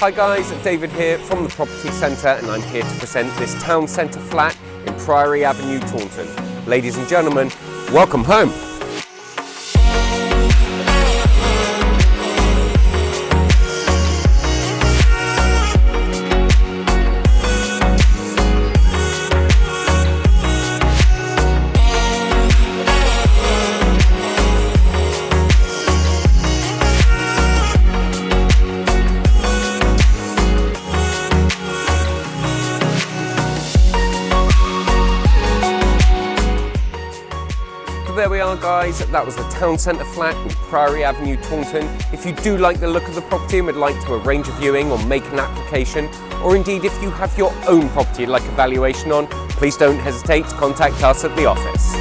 Hi guys, David here from the Property Centre, and I'm here to present this town centre flat in Priory Avenue, Taunton. Ladies and gentlemen, welcome home. There we are guys, that was the town centre flat in Priory Avenue, Taunton. If you do like the look of the property and would like to arrange a viewing or make an application, or indeed if you have your own property you'd like a valuation on, please don't hesitate to contact us at the office.